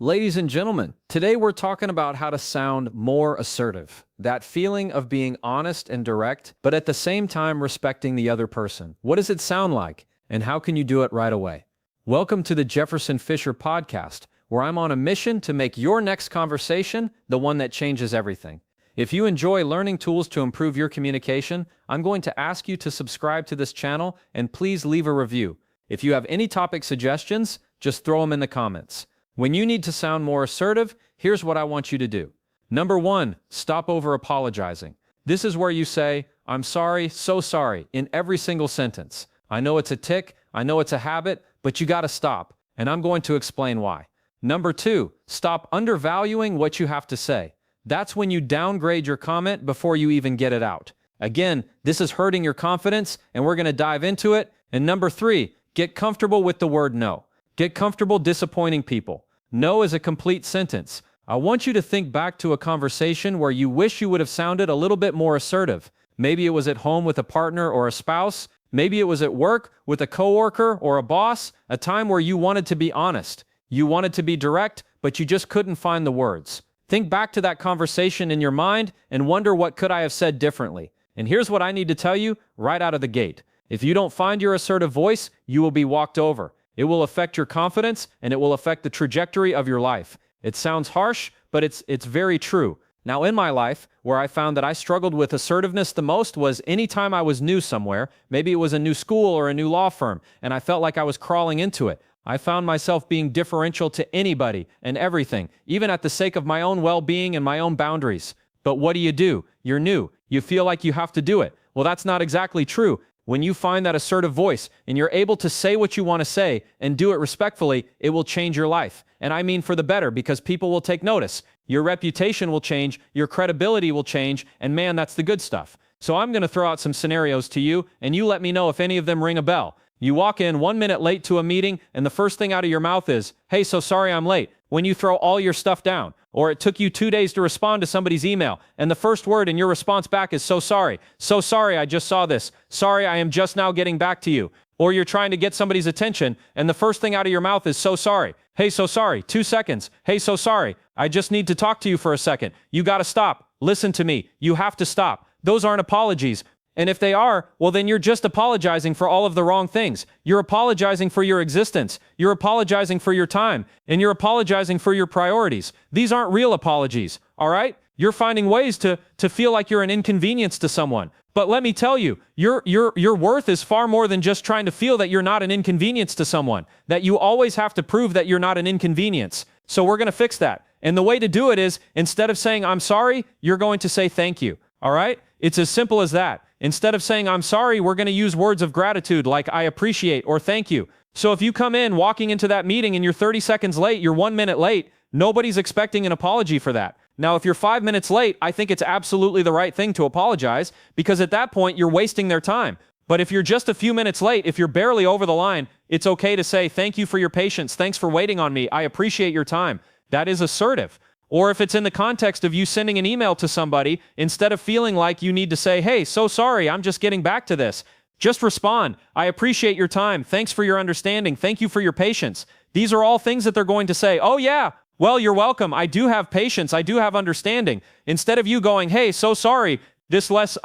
Ladies and gentlemen, today we're talking about how to sound more assertive. That feeling of being honest and direct, but at the same time respecting the other person. What does it sound like? And how can you do it right away? Welcome to the Jefferson Fisher podcast, where I'm on a mission to make your next conversation the one that changes everything. If you enjoy learning tools to improve your communication, I'm going to ask you to subscribe to this channel and please leave a review. If you have any topic suggestions, just throw them in the comments. When you need to sound more assertive, here's what I want you to do. Number 1, stop over apologizing. This is where you say, "I'm sorry, so sorry," in every single sentence. I know it's a tic, I know it's a habit, but you gotta stop, and I'm going to explain why. Number 2, stop undervaluing what you have to say. That's when you downgrade your comment before you even get it out. Again, this is hurting your confidence, and we're gonna dive into it. And number 3, get comfortable with the word no. Get comfortable disappointing people. No is a complete sentence. I want you to think back to a conversation where you wish you would have sounded a little bit more assertive. Maybe it was at home with a partner or a spouse. Maybe it was at work with a coworker or a boss, a time where you wanted to be honest. You wanted to be direct, but you just couldn't find the words. Think back to that conversation in your mind and wonder, what could I have said differently? And here's what I need to tell you right out of the gate. If you don't find your assertive voice, you will be walked over. It will affect your confidence, and it will affect the trajectory of your life. It sounds harsh, but it's very true. Now, in my life, where I found that I struggled with assertiveness the most was anytime I was new somewhere. Maybe it was a new school or a new law firm, and I felt like I was crawling into it. I found myself being differential to anybody and everything, even at the sake of my own well-being and my own boundaries. But what do? You're new. You feel like you have to do it. Well, that's not exactly true. When you find that assertive voice and you're able to say what you want to say and do it respectfully, it will change your life. And I mean for the better, because people will take notice. Your reputation will change, your credibility will change, and man, that's the good stuff. So I'm going to throw out some scenarios to you, and you let me know if any of them ring a bell. You walk in 1 minute late to a meeting, and the first thing out of your mouth is, "Hey, so sorry I'm late," when you throw all your stuff down. Or it took you 2 days to respond to somebody's email, and the first word in your response back is, "So sorry. So sorry, I just saw this. Sorry, I am just now getting back to you." Or you're trying to get somebody's attention, and the first thing out of your mouth is, "So sorry. Hey, so sorry. 2 seconds. Hey, so sorry. I just need to talk to you for a second. You gotta stop. Listen to me. You have to stop." Those aren't apologies. And if they are, well, then you're just apologizing for all of the wrong things. You're apologizing for your existence. You're apologizing for your time. And you're apologizing for your priorities. These aren't real apologies, all right? You're finding ways to feel like you're an inconvenience to someone. But let me tell you, your worth is far more than just trying to feel that you're not an inconvenience to someone, that you always have to prove that you're not an inconvenience. So we're going to fix that. And the way to do it is, instead of saying, "I'm sorry," you're going to say, "Thank you," all right? It's as simple as that. Instead of saying, "I'm sorry," we're going to use words of gratitude like "I appreciate" or "thank you." So if you come in walking into that meeting and you're 30 seconds late, you're 1 minute late, nobody's expecting an apology for that. Now, if you're 5 minutes late, I think it's absolutely the right thing to apologize, because at that point, you're wasting their time. But if you're just a few minutes late, if you're barely over the line, it's okay to say, "Thank you for your patience. Thanks for waiting on me. I appreciate your time." That is assertive. Or if it's in the context of you sending an email to somebody, instead of feeling like you need to say, "Hey, so sorry, I'm just getting back to this," just respond, "I appreciate your time. Thanks for your understanding. Thank you for your patience." These are all things that they're going to say, "Oh yeah, well, you're welcome. I do have patience. I do have understanding." Instead of you going, "Hey, so sorry," this less,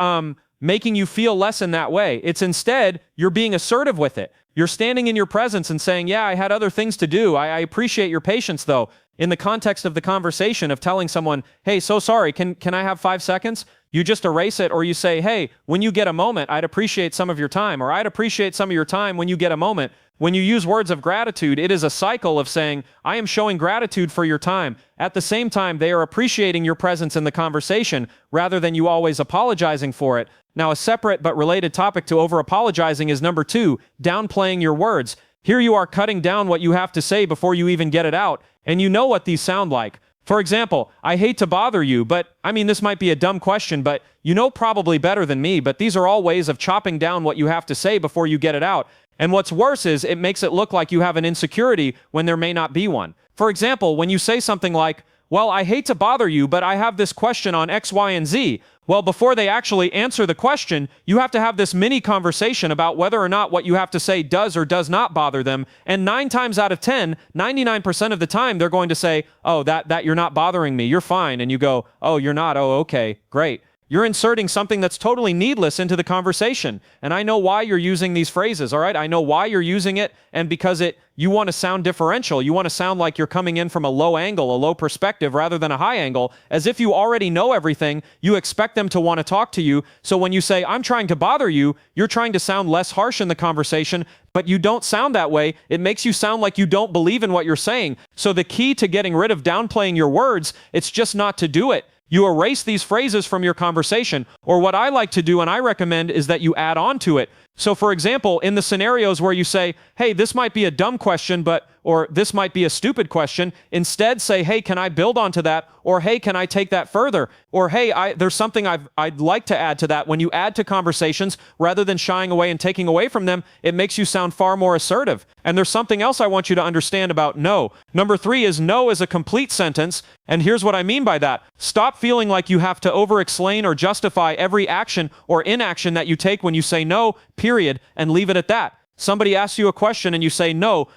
making you feel less in that way. It's instead, you're being assertive with it. You're standing in your presence and saying, "Yeah, I had other things to do. I appreciate your patience though." In the context of the conversation of telling someone, "Hey, so sorry, can I have 5 seconds?" You just erase it, or you say, "Hey, when you get a moment, I'd appreciate some of your time," or "I'd appreciate some of your time when you get a moment." When you use words of gratitude, it is a cycle of saying, "I am showing gratitude for your time." At the same time, they are appreciating your presence in the conversation rather than you always apologizing for it. Now, a separate but related topic to over-apologizing is number 2, downplaying your words. Here you are cutting down what you have to say before you even get it out, and you know what these sound like. For example, "I hate to bother you, but," I mean, this might be a dumb question, but you know probably better than me, but these are all ways of chopping down what you have to say before you get it out. And what's worse is it makes it look like you have an insecurity when there may not be one. For example, when you say something like, well, I hate to bother you, but I have this question on X, Y, and Z. Well, before they actually answer the question, you have to have this mini conversation about whether or not what you have to say does or does not bother them. And 9 times out of 10, 99% of the time, they're going to say, oh, that you're not bothering me. You're fine. And you go, oh, you're not. Oh, okay, great. You're inserting something that's totally needless into the conversation. And I know why you're using these phrases, all right? I know why you're using it, and because you want to sound differential. You want to sound like you're coming in from a low angle, a low perspective, rather than a high angle, as if you already know everything. You expect them to want to talk to you. So when you say, I'm trying to bother you, you're trying to sound less harsh in the conversation, but you don't sound that way. It makes you sound like you don't believe in what you're saying. So the key to getting rid of downplaying your words, it's just not to do it. You erase these phrases from your conversation, or what I like to do and I recommend is that you add on to it. So for example, in the scenarios where you say, hey, this might be a dumb question, or this might be a stupid question, instead say, hey, can I build onto that? Or hey, can I take that further? Or hey, there's something I'd like to add to that. When you add to conversations, rather than shying away and taking away from them, it makes you sound far more assertive. And there's something else I want you to understand about no. Number 3 is no is a complete sentence. And here's what I mean by that. Stop feeling like you have to over-explain or justify every action or inaction that you take when you say no, period, and leave it at that. Somebody asks you a question and you say no.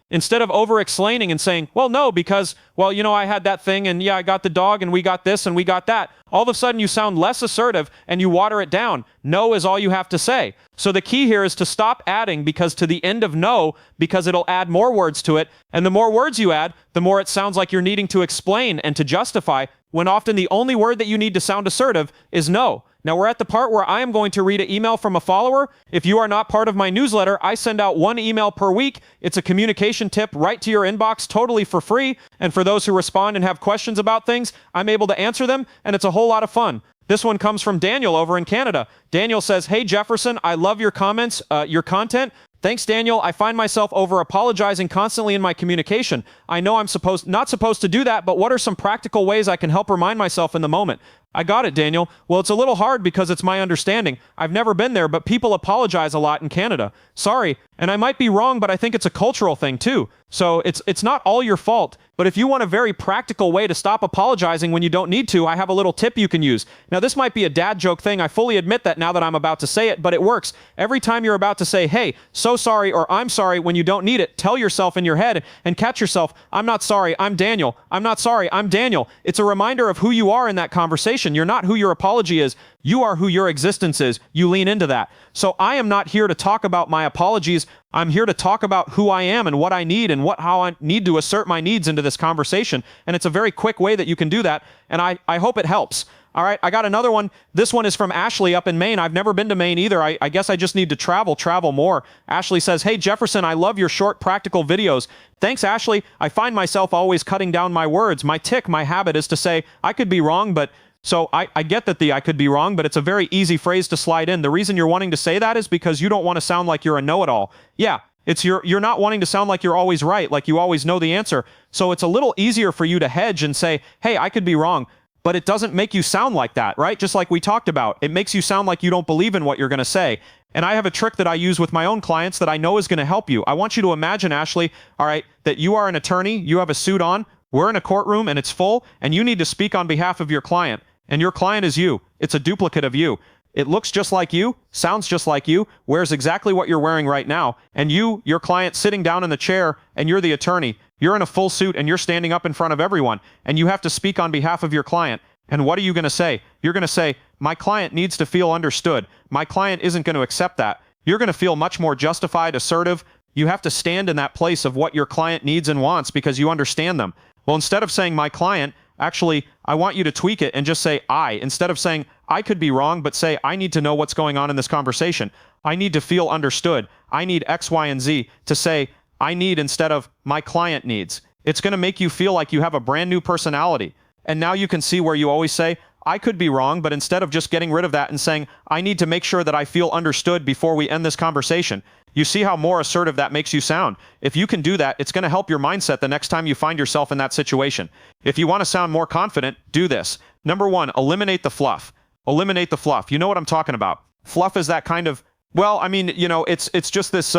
Instead of over-explaining and saying, well, no, because, well, I had that thing and yeah, I got the dog and we got this and we got that. All of a sudden you sound less assertive and you water it down. No is all you have to say. So the key here is to stop adding to the end of no, because it'll add more words to it. And the more words you add, the more it sounds like you're needing to explain and to justify, when often the only word that you need to sound assertive is no. Now we're at the part where I am going to read an email from a follower. If you are not part of my newsletter, I send out 1 email per week. It's a communication tip right to your inbox, totally for free. And for those who respond and have questions about things, I'm able to answer them, and it's a whole lot of fun. This one comes from Daniel over in Canada. Daniel says, hey Jefferson, I love your comments, your content. Thanks, Daniel. I find myself over-apologizing constantly in my communication. I know I'm not supposed to do that, but what are some practical ways I can help remind myself in the moment? I got it, Daniel. Well, it's a little hard because it's my understanding. I've never been there, but people apologize a lot in Canada. Sorry, and I might be wrong, but I think it's a cultural thing too. So it's not all your fault. But if you want a very practical way to stop apologizing when you don't need to, I have a little tip you can use. Now, this might be a dad joke thing. I fully admit that now that I'm about to say it, but it works. Every time you're about to say, hey, so sorry, or I'm sorry, when you don't need it, tell yourself in your head and catch yourself, I'm not sorry, I'm Daniel. I'm not sorry, I'm Daniel. It's a reminder of who you are in that conversation. You're not who your apology is. You are who your existence is. You lean into that. So I am not here to talk about my apologies. I'm here to talk about who I am and what I need and how I need to assert my needs into this conversation. And it's a very quick way that you can do that. And I hope it helps. All right, I got another one. This one is from Ashley up in Maine. I've never been to Maine either. I guess I just need to travel more. Ashley says, hey, Jefferson, I love your short, practical videos. Thanks, Ashley. I find myself always cutting down my words. My habit is to say, I could be wrong, but... So I get that I could be wrong, but it's a very easy phrase to slide in. The reason you're wanting to say that is because you don't want to sound like you're a know-it-all. Yeah, you're not wanting to sound like you're always right, like you always know the answer. So it's a little easier for you to hedge and say, hey, I could be wrong. But it doesn't make you sound like that, right? Just like we talked about. It makes you sound like you don't believe in what you're going to say. And I have a trick that I use with my own clients that I know is going to help you. I want you to imagine, Ashley, all right, that you are an attorney, you have a suit on, we're in a courtroom and it's full, and you need to speak on behalf of your client. And your client is you. It's a duplicate of you. It looks just like you, sounds just like you, wears exactly what you're wearing right now. And your client, sitting down in the chair, and you're the attorney. You're in a full suit and you're standing up in front of everyone. And you have to speak on behalf of your client. And what are you going to say? You're going to say, my client needs to feel understood. My client isn't going to accept that. You're going to feel much more justified, assertive. You have to stand in that place of what your client needs and wants because you understand them. Well, instead of saying my client, actually, I want you to tweak it and just say I. Instead of saying I could be wrong, but say I need to know what's going on in this conversation. I need to feel understood. I need X, Y, and Z. To say I need instead of my client needs. It's going to make you feel like you have a brand new personality. And now you can see where you always say, I could be wrong, but instead of just getting rid of that and saying, I need to make sure that I feel understood before we end this conversation. You see how more assertive that makes you sound. If you can do that, it's going to help your mindset the next time you find yourself in that situation. If you want to sound more confident, do this. Number 1, eliminate the fluff. Eliminate the fluff. You know what I'm talking about. Fluff is that kind of, well, I mean, it's just this,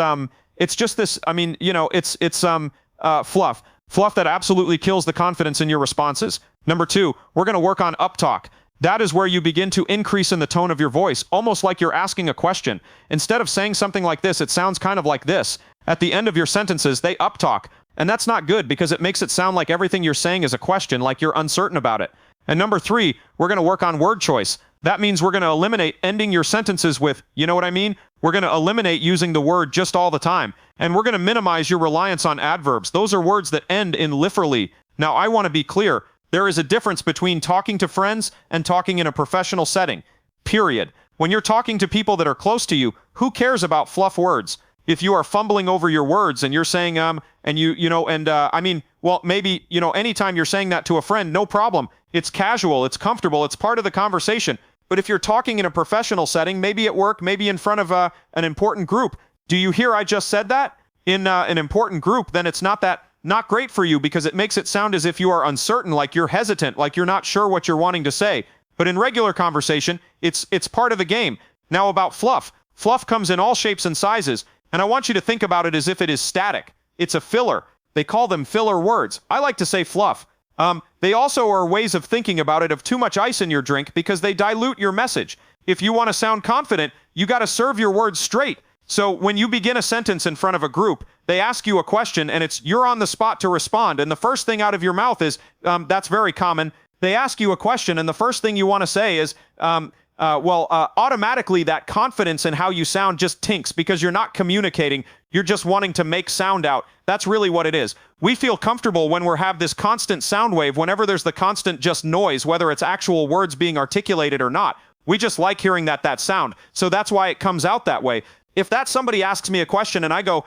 fluff. Fluff that absolutely kills the confidence in your responses. Number 2, we're going to work on uptalk. That is where you begin to increase in the tone of your voice, almost like you're asking a question. Instead of saying something like this, it sounds kind of like this. At the end of your sentences, they uptalk. And that's not good because it makes it sound like everything you're saying is a question, like you're uncertain about it. And number 3, we're going to work on word choice. That means we're going to eliminate ending your sentences with, you know what I mean? We're going to eliminate using the word just all the time. And we're going to minimize your reliance on adverbs. Those are words that end in literally. Now, I want to be clear. There is a difference between talking to friends and talking in a professional setting. Period. When you're talking to people that are close to you, who cares about fluff words? If you are fumbling over your words and you're saying, I mean, well, maybe, anytime you're saying that to a friend, no problem. It's casual, it's comfortable, it's part of the conversation. But if you're talking in a professional setting, maybe at work, maybe in front of an important group, do you hear I just said that? In an important group, then it's not great for you because it makes it sound as if you are uncertain, like you're hesitant, like you're not sure what you're wanting to say. But in regular conversation, it's part of the game. Now about fluff. Fluff comes in all shapes and sizes. And I want you to think about it as if it is static. It's a filler. They call them filler words. I like to say fluff. They also are ways of thinking about it of too much ice in your drink because they dilute your message. If you want to sound confident, you got to serve your words straight. So when you begin a sentence in front of a group, they ask you a question and you're on the spot to respond. And the first thing out of your mouth is, that's very common. They ask you a question and the first thing you want to say is, automatically that confidence in how you sound just tinks because you're not communicating. You're just wanting to make sound out. That's really what it is. We feel comfortable when we have this constant sound wave, whenever there's the constant just noise, whether it's actual words being articulated or not. We just like hearing that sound. So that's why it comes out that way. If that somebody asks me a question and I go,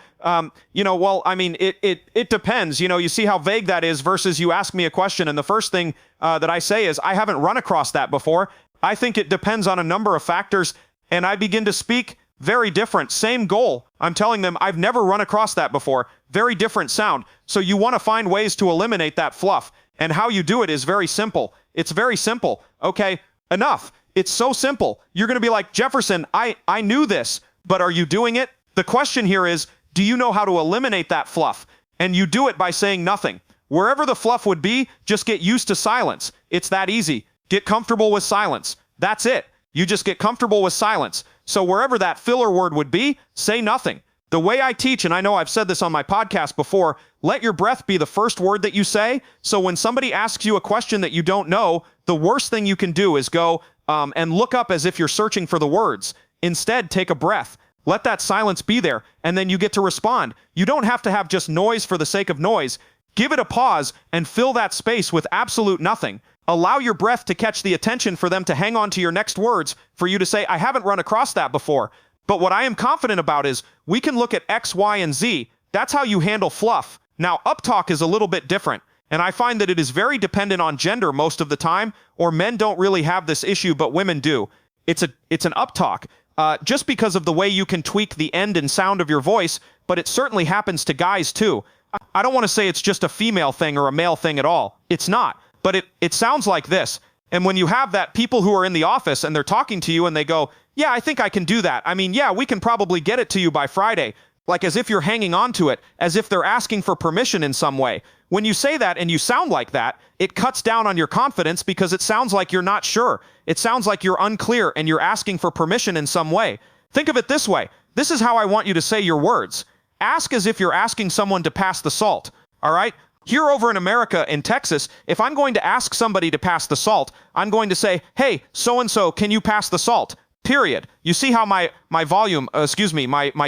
it depends. You see how vague that is versus you ask me a question and the first thing that I say is, I haven't run across that before. I think it depends on a number of factors, and I begin to speak very different. Same goal. I'm telling them I've never run across that before. Very different sound. So you want to find ways to eliminate that fluff, and how you do it is very simple. It's very simple. Okay, enough. It's so simple. You're going to be like, Jefferson, I knew this, but are you doing it? The question here is, do you know how to eliminate that fluff? And you do it by saying nothing. Wherever the fluff would be, just get used to silence. It's that easy. Get comfortable with silence. That's it. You just get comfortable with silence. So wherever that filler word would be, say nothing. The way I teach, and I know I've said this on my podcast before, let your breath be the first word that you say. So when somebody asks you a question that you don't know, the worst thing you can do is go and look up as if you're searching for the words. Instead, take a breath. Let that silence be there, and then you get to respond. You don't have to have just noise for the sake of noise. Give it a pause and fill that space with absolute nothing. Allow your breath to catch the attention for them to hang on to your next words, for you to say, I haven't run across that before. But what I am confident about is we can look at X, Y, and Z. That's how you handle fluff. Now, uptalk is a little bit different, and I find that it is very dependent on gender most of the time, or men don't really have this issue, but women do. It's an uptalk, just because of the way you can tweak the end and sound of your voice, but it certainly happens to guys too. I don't want to say it's just a female thing or a male thing at all. It's not. But it sounds like this. And when you have that people who are in the office and they're talking to you and they go, yeah, I think I can do that. I mean, yeah, we can probably get it to you by Friday. Like as if you're hanging on to it, as if they're asking for permission in some way. When you say that and you sound like that, it cuts down on your confidence because it sounds like you're not sure. It sounds like you're unclear and you're asking for permission in some way. Think of it this way. This is how I want you to say your words. Ask as if you're asking someone to pass the salt. All right? Here over in America, in Texas, if I'm going to ask somebody to pass the salt, I'm going to say, hey, so-and-so, can you pass the salt? Period. You see how my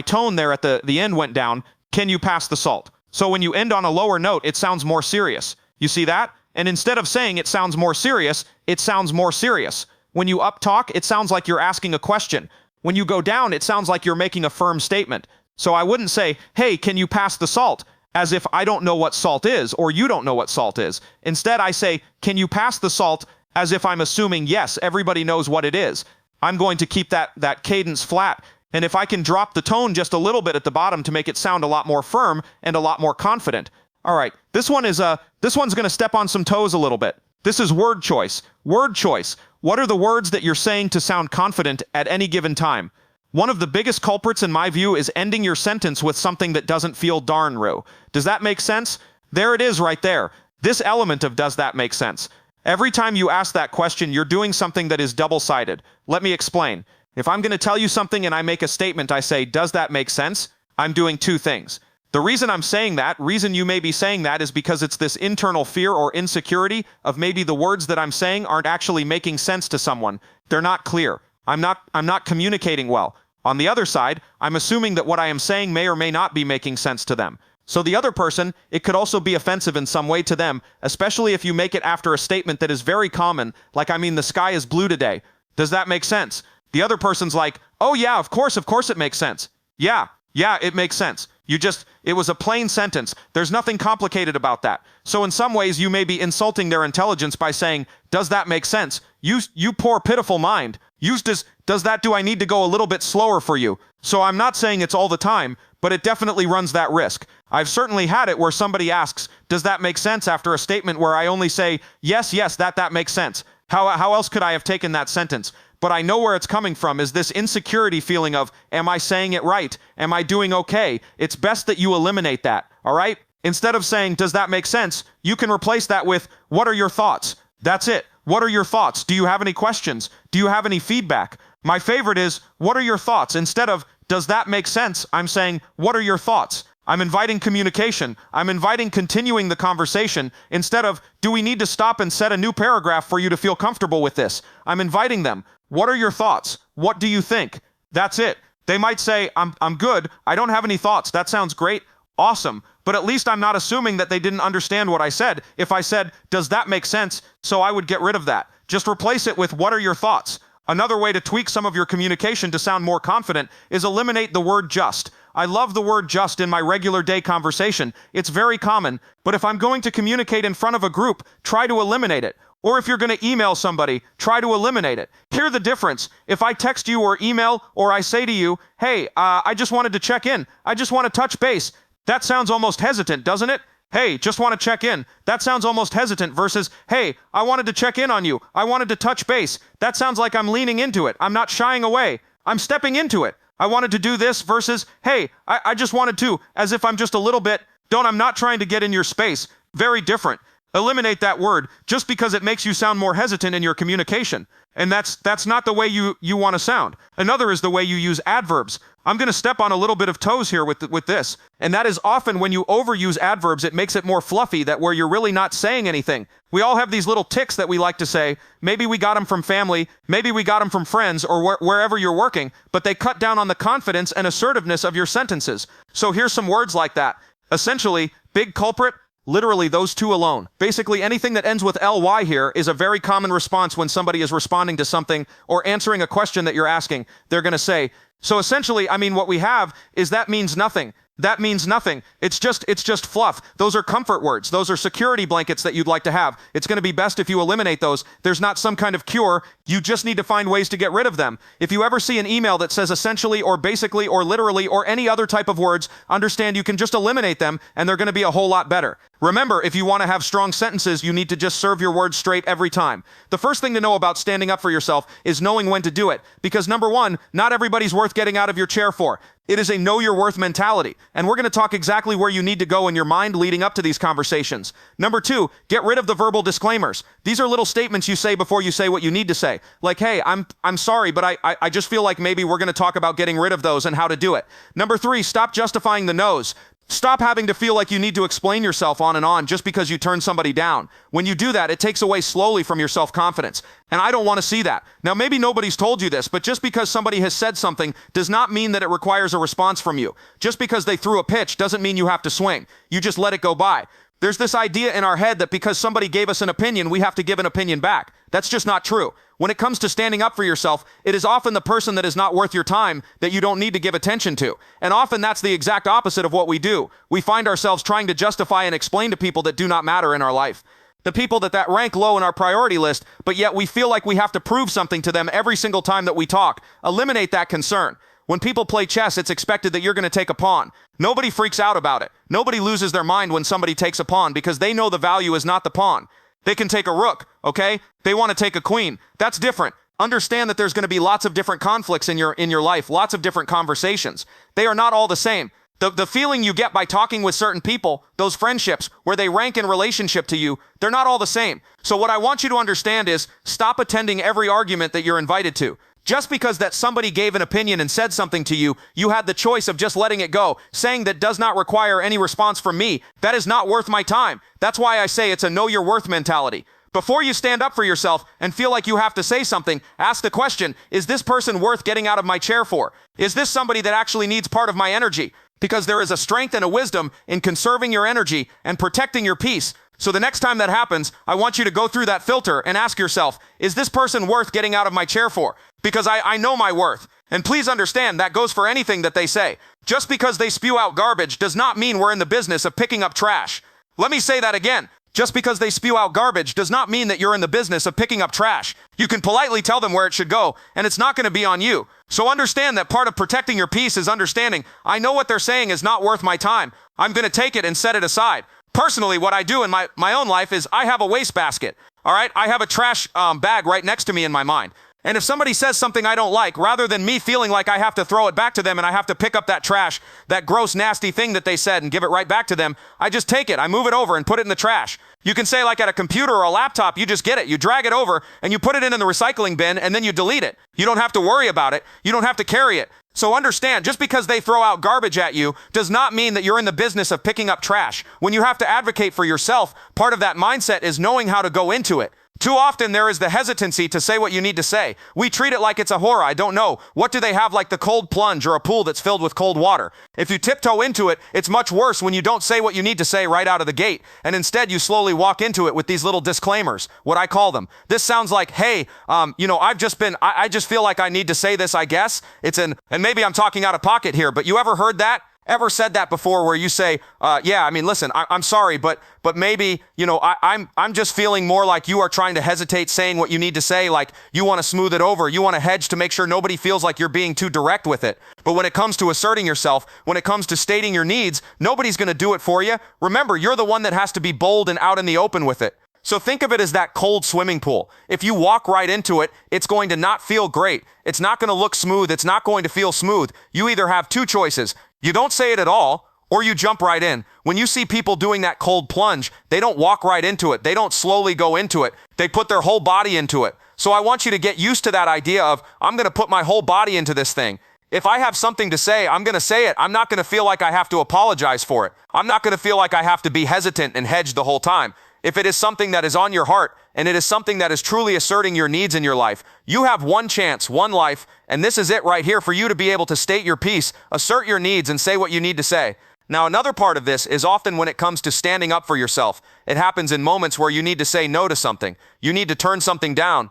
tone there at the end went down. Can you pass the salt? So when you end on a lower note, it sounds more serious. You see that? And instead of saying it sounds more serious, it sounds more serious. When you uptalk, it sounds like you're asking a question. When you go down, it sounds like you're making a firm statement. So I wouldn't say, hey, can you pass the salt? As if I don't know what salt is, or you don't know what salt is. Instead, I say, can you pass the salt, as if I'm assuming, yes, everybody knows what it is. I'm going to keep that cadence flat, and if I can drop the tone just a little bit at the bottom to make it sound a lot more firm and a lot more confident. All right, this one's going to step on some toes a little bit. This is word choice. Word choice. What are the words that you're saying to sound confident at any given time? One of the biggest culprits in my view is ending your sentence with something that doesn't feel darn real. Does that make sense? There it is right there. This element of does that make sense? Every time you ask that question, you're doing something that is double-sided. Let me explain. If I'm going to tell you something and I make a statement, I say, does that make sense? I'm doing two things. The reason I'm saying that, reason you may be saying that, is because it's this internal fear or insecurity of maybe the words that I'm saying aren't actually making sense to someone. They're not clear. I'm not communicating well. On the other side, I'm assuming that what I am saying may or may not be making sense to them. So the other person, it could also be offensive in some way to them, especially if you make it after a statement that is very common, like, I mean, the sky is blue today. Does that make sense? The other person's like, oh yeah, of course it makes sense. Yeah, it makes sense. It was a plain sentence. There's nothing complicated about that. So in some ways, you may be insulting their intelligence by saying, does that make sense? You poor pitiful mind. Do I need to go a little bit slower for you? So I'm not saying it's all the time, but it definitely runs that risk. I've certainly had it where somebody asks, does that make sense, after a statement where I only say, yes, that makes sense. How else could I have taken that sentence? But I know where it's coming from, is this insecurity feeling of, am I saying it right? Am I doing okay? It's best that you eliminate that, all right? Instead of saying, does that make sense? You can replace that with, what are your thoughts? That's it. What are your thoughts? Do you have any questions? Do you have any feedback? My favorite is, what are your thoughts? Instead of, does that make sense? I'm saying, what are your thoughts? I'm inviting communication. I'm inviting continuing the conversation instead of, do we need to stop and set a new paragraph for you to feel comfortable with this? I'm inviting them. What are your thoughts? What do you think? That's it. They might say, I'm good. I don't have any thoughts. That sounds great. Awesome. But at least I'm not assuming that they didn't understand what I said. If I said, does that make sense? So I would get rid of that. Just replace it with, what are your thoughts? Another way to tweak some of your communication to sound more confident is eliminate the word just. I love the word just in my regular day conversation. It's very common, but if I'm going to communicate in front of a group, try to eliminate it. Or if you're going to email somebody, try to eliminate it. Hear the difference. If I text you or email, or I say to you, hey, I just wanted to check in. I just want to touch base. That sounds almost hesitant, doesn't it? Hey, just want to check in. That sounds almost hesitant versus, hey, I wanted to check in on you. I wanted to touch base. That sounds like I'm leaning into it. I'm not shying away. I'm stepping into it. I wanted to do this versus, hey, I just wanted to, as if I'm just a little bit, I'm not trying to get in your space. Very different. Eliminate that word just because it makes you sound more hesitant in your communication. And that's not the way you want to sound. Another is the way you use adverbs. I'm going to step on a little bit of toes here with this. And that is often when you overuse adverbs, it makes it more fluffy, that where you're really not saying anything. We all have these little tics that we like to say. Maybe we got them from family, maybe we got them from friends, or wherever you're working, but they cut down on the confidence and assertiveness of your sentences. So here's some words like that. Essentially, big culprit, literally those two alone. Basically, anything that ends with ly here is a very common response when somebody is responding to something or answering a question that you're asking. They're going to say, so essentially, I mean, what we have is that means nothing. That means nothing. It's just fluff. Those are comfort words. Those are security blankets that you'd like to have. It's going to be best if you eliminate those. There's not some kind of cure. You just need to find ways to get rid of them. If you ever see an email that says essentially or basically or literally or any other type of words, understand you can just eliminate them and they're going to be a whole lot better. Remember, if you want to have strong sentences, you need to just serve your words straight every time. The first thing to know about standing up for yourself is knowing when to do it. Because number one, not everybody's worth getting out of your chair for. It is a know your worth mentality. And we're going to talk exactly where you need to go in your mind leading up to these conversations. Number two, get rid of the verbal disclaimers. These are little statements you say before you say what you need to say. Like, hey, I'm sorry, but I just feel like maybe we're going to talk about getting rid of those and how to do it. Number three, stop justifying the no's. Stop having to feel like you need to explain yourself on and on just because you turn somebody down. When you do that, it takes away slowly from your self-confidence. And I don't want to see that. Now, maybe nobody's told you this, but just because somebody has said something does not mean that it requires a response from you. Just because they threw a pitch doesn't mean you have to swing. You just let it go by. There's this idea in our head that because somebody gave us an opinion, we have to give an opinion back. That's just not true. When it comes to standing up for yourself, it is often the person that is not worth your time that you don't need to give attention to. And often that's the exact opposite of what we do. We find ourselves trying to justify and explain to people that do not matter in our life. The people that rank low in our priority list, but yet we feel like we have to prove something to them every single time that we talk. Eliminate that concern. When people play chess, it's expected that you're going to take a pawn. Nobody freaks out about it. Nobody loses their mind when somebody takes a pawn because they know the value is not the pawn. They can take a rook, okay? They want to take a queen. That's different. Understand that there's going to be lots of different conflicts in your life, lots of different conversations. They are not all the same. The feeling you get by talking with certain people, those friendships, where they rank in relationship to you, they're not all the same. So what I want you to understand is stop attending every argument that you're invited to. Just because that somebody gave an opinion and said something to you, you had the choice of just letting it go, saying that does not require any response from me. That is not worth my time. That's why I say it's a know your worth mentality. Before you stand up for yourself and feel like you have to say something, ask the question, is this person worth getting out of my chair for? Is this somebody that actually needs part of my energy? Because there is a strength and a wisdom in conserving your energy and protecting your peace. So the next time that happens, I want you to go through that filter and ask yourself, is this person worth getting out of my chair for? Because I know my worth. And please understand, that goes for anything that they say. Just because they spew out garbage does not mean we're in the business of picking up trash. Let me say that again. Just because they spew out garbage does not mean that you're in the business of picking up trash. You can politely tell them where it should go, and it's not going to be on you. So understand that part of protecting your peace is understanding, I know what they're saying is not worth my time. I'm going to take it and set it aside. Personally, what I do in my own life is I have a wastebasket. All right? I have a trash bag right next to me in my mind. And if somebody says something I don't like, rather than me feeling like I have to throw it back to them and I have to pick up that trash, that gross, nasty thing that they said and give it right back to them, I just take it, I move it over and put it in the trash. You can say like at a computer or a laptop, you just get it, you drag it over and you put it in the recycling bin and then you delete it. You don't have to worry about it. You don't have to carry it. So understand, just because they throw out garbage at you does not mean that you're in the business of picking up trash. When you have to advocate for yourself, part of that mindset is knowing how to go into it. Too often there is the hesitancy to say what you need to say. We treat it like it's a horror. I don't know. What do they have like the cold plunge or a pool that's filled with cold water? If you tiptoe into it, it's much worse when you don't say what you need to say right out of the gate. And instead you slowly walk into it with these little disclaimers, what I call them. This sounds like, hey, I just feel like I need to say this, I guess. And maybe I'm talking out of pocket here, but you ever heard that? Ever said that before where you say, listen, I'm sorry, but maybe, I'm just feeling more like you are trying to hesitate saying what you need to say, like you want to smooth it over. You want to hedge to make sure nobody feels like you're being too direct with it. But when it comes to asserting yourself, when it comes to stating your needs, nobody's going to do it for you. Remember, you're the one that has to be bold and out in the open with it. So think of it as that cold swimming pool. If you walk right into it, it's going to not feel great. It's not going to look smooth. It's not going to feel smooth. You either have two choices. You don't say it at all, or you jump right in. When you see people doing that cold plunge, they don't walk right into it. They don't slowly go into it. They put their whole body into it. So I want you to get used to that idea of, I'm going to put my whole body into this thing. If I have something to say, I'm going to say it. I'm not going to feel like I have to apologize for it. I'm not going to feel like I have to be hesitant and hedge the whole time. If it is something that is on your heart, and it is something that is truly asserting your needs in your life, you have one chance, one life, and this is it right here for you to be able to state your piece, assert your needs, and say what you need to say. Now, another part of this is often when it comes to standing up for yourself. It happens in moments where you need to say no to something. You need to turn something down.